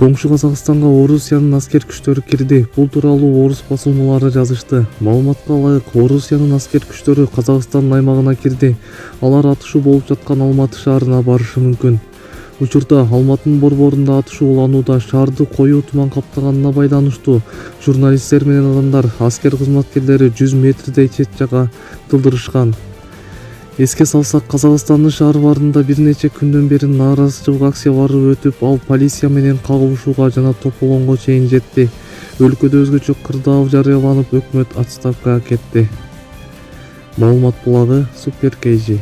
Коңшу Казакстанга Орусиянын аскер күчтөрү кирди. Бул тууралуу орус басылмалары жазышты. Маалыматка ылайык, Орусиянын аскер күчтөрү Казакстандын аймагына кирди. Алар атышуу болуп жаткан Алматы шаарына барышы мүмкүн. Учурда Алматынын борборунда атышуу уланууда. Шаарды коюу туман каптаганына байланыштуу журналисттер менен адамдар, аскер кызматкерлери 100 метрдей чет жакка тылдырышкан. Эске салсак, Казакстандын шаарыбарында бир нече күндөн бери нааразычылык акциялары өтүп, ал полиция менен кагылышууга жана тополоңго чейин жетти. Өлкөдө өзгөчө кырдаал жарыяланып, өкмөт отставкага кетти. Маалымат булагы Супер KG.